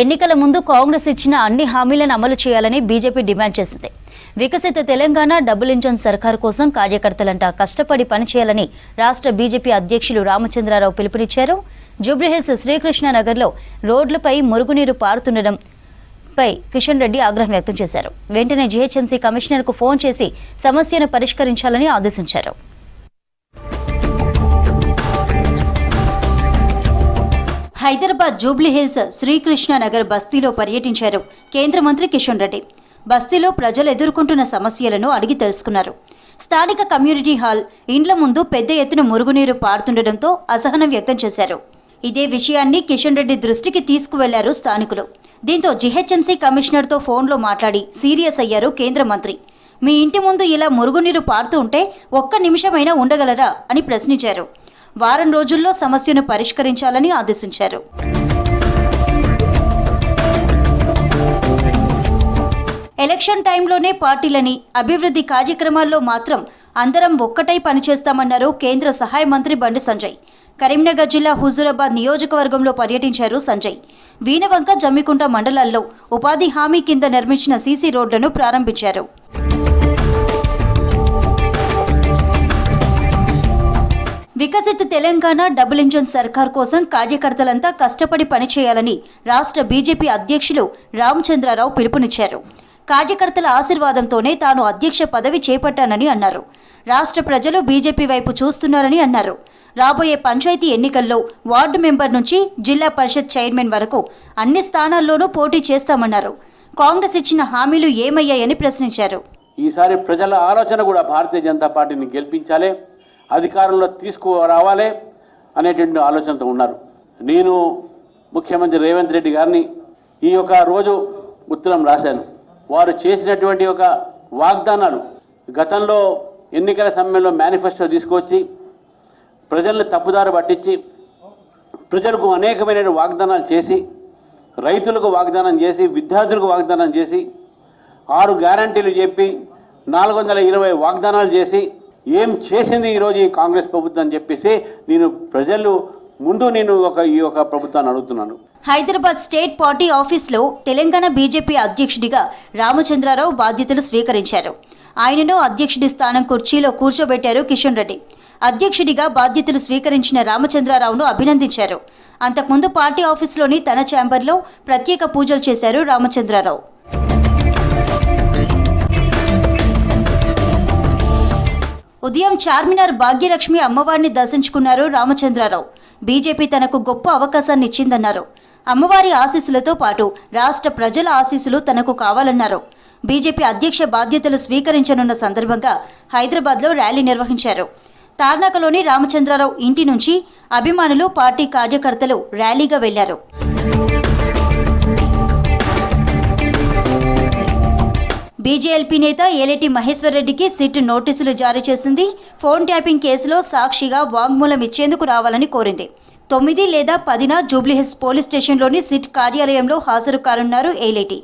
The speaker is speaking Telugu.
ఎన్నికల ముందు కాంగ్రెస్ ఇచ్చిన అన్ని హామీలను అమలు చేయాలని బీజేపీ డిమాండ్ చేసింది. వికసిత తెలంగాణ డబుల్ ఇంజన్ సర్కార్ కోసం కార్యకర్తలంతా కష్టపడి పనిచేయాలని రాష్ట్ర బీజేపీ అధ్యక్షులు రామచంద్రారావు పిలుపునిచ్చారు. జూబ్లీహిల్స్ శ్రీకృష్ణ నగర్లో రోడ్లపై మురుగునీరు పారుతుండడంపై కిషన్ రెడ్డి ఆగ్రహం వ్యక్తం చేశారు. వెంటనే జీహెచ్ఎంసీ కమిషనర్కు ఫోన్ చేసి సమస్యను పరిష్కరించాలని ఆదేశించారు. హైదరాబాద్ జూబ్లీహిల్స్ శ్రీకృష్ణ నగర్ బస్తీలో పర్యటించారు కేంద్ర మంత్రి కిషన్ రెడ్డి. బస్తీలో ప్రజలు ఎదుర్కొంటున్న సమస్యలను అడిగి తెలుసుకున్నారు. స్థానిక కమ్యూనిటీ హాల్, ఇండ్ల ముందు పెద్ద ఎత్తున మురుగునీరు పారుతుండటంతో అసహనం వ్యక్తం చేశారు. ఇదే విషయాన్ని కిషన్ రెడ్డి దృష్టికి తీసుకువెళ్లారు స్థానికులు. దీంతో జీహెచ్ఎంసీ కమిషనర్తో ఫోన్లో మాట్లాడి సీరియస్ అయ్యారు కేంద్ర మంత్రి. మీ ఇంటి ముందు ఇలా మురుగునీరు పారుతూ ఉంటే ఒక్క నిమిషమైనా ఉండగలరా అని ప్రశ్నించారు. వారం రోజుల్లో సమస్యను పరిష్కరించాలని ఆదేశించారు. ఎలక్షన్ టైంలోనే పార్టీలని, అభివృద్ధి కార్యక్రమాల్లో మాత్రం అందరం ఒక్కటై పనిచేస్తామన్నారు కేంద్ర సహాయ మంత్రి బండి సంజయ్. కరీంనగర్ జిల్లా హుజూరాబాద్ నియోజకవర్గంలో పర్యటించారు సంజయ్. వీణవంక, జమ్మికుంట మండలాల్లో ఉపాధి హామీ కింద నిర్మించిన సీసీ రోడ్లను ప్రారంభించారు. వికసిత తెలంగాణ డబుల్ ఇంజన్ సర్కార్ కోసం కార్యకర్తలంతా కష్టపడి పనిచేయాలని రాష్ట్ర బీజేపీ అధ్యక్షులు రామచంద్రారావు పిలుపునిచ్చారు. కార్యకర్తల ఆశీర్వాదంతోనే తాను అధ్యక్ష పదవి చేపట్టానని అన్నారు. రాష్ట్ర ప్రజలు బీజేపీ వైపు చూస్తున్నారని అన్నారు. రాబోయే పంచాయతీ ఎన్నికల్లో వార్డు మెంబర్ నుంచి జిల్లా పరిషత్ చైర్మన్ వరకు అన్ని స్థానాల్లోనూ పోటీ చేస్తామన్నారు. కాంగ్రెస్ ఇచ్చిన హామీలు ఏమయ్యాయని ప్రశ్నించారు. ఈసారి ప్రజల ఆలోచన కూడా భారతీయ జనతా పార్టీని గెలిపించాలి, అధికారంలో తీసుకురావాలి అనేటువంటి ఆలోచనతో ఉన్నారు. నేను ముఖ్యమంత్రి రేవంత్ రెడ్డి గారిని ఈ యొక్క రోజు ఉత్తరం రాశాను. వారు చేసినటువంటి ఒక వాగ్దానాలు, గతంలో ఎన్నికల సమయంలో మేనిఫెస్టో తీసుకొచ్చి ప్రజలను తప్పుదారి పట్టించి ప్రజలకు అనేకమైన వాగ్దానాలు చేసి, రైతులకు వాగ్దానం చేసి, విద్యార్థులకు వాగ్దానం చేసి, 6 గ్యారంటీలు చెప్పి 420 వాగ్దానాలు చేసి ఏం చేసింది ఈరోజు ఈ కాంగ్రెస్ ప్రభుత్వం అని చెప్పేసి నేను ప్రజలు ముందు ఈ యొక్క ప్రభుత్వాన్ని అడుగుతున్నాను. హైదరాబాద్ స్టేట్ పార్టీ ఆఫీస్లో తెలంగాణ బీజేపీ అధ్యక్షుడిగా రామచంద్రారావు బాధ్యతలు స్వీకరించారు. ఆయనను అధ్యక్షుడి స్థానం కుర్చీలో కూర్చోబెట్టారు కిషన్ రెడ్డి. అధ్యక్షుడిగా బాధ్యతలు స్వీకరించిన రామచంద్రారావును అభినందించారు. అంతకుముందు పార్టీ ఆఫీసులోని తన ఛాంబర్లో ప్రత్యేక పూజలు చేశారు రామచంద్రారావు. ఉదయం చార్మినార్ భాగ్యలక్ష్మి అమ్మవారిని దర్శించుకున్నారు రామచంద్రారావు. బీజేపీ తనకు గొప్ప అవకాశాన్ని ఇచ్చిందన్నారు. అమ్మవారి ఆశీస్సులతో పాటు రాష్ట్ర ప్రజల ఆశీస్సులు తనకు కావాలన్నారు. బీజేపీ అధ్యక్ష బాధ్యతలు స్వీకరించనున్న సందర్భంగా హైదరాబాద్లో ర్యాలీ నిర్వహించారు. తార్నాకలోని రామచంద్రారావు ఇంటి నుంచి అభిమానులు, పార్టీ కార్యకర్తలు ర్యాలీగా వెళ్లారు. బీజేఎల్పీ నేత ఏలేటి మహేశ్వర్ రెడ్డికి సిట్ నోటీసులు జారీ చేసింది. ఫోన్ ట్యాపింగ్ కేసులో సాక్షిగా వాంగ్మూలం ఇచ్చేందుకు రావాలని కోరింది. 9 లేదా 10న జూబ్లీహిల్స్ పోలీస్ స్టేషన్లోని సిట్ కార్యాలయంలో హాజరు కానున్నారు ఏలేటి.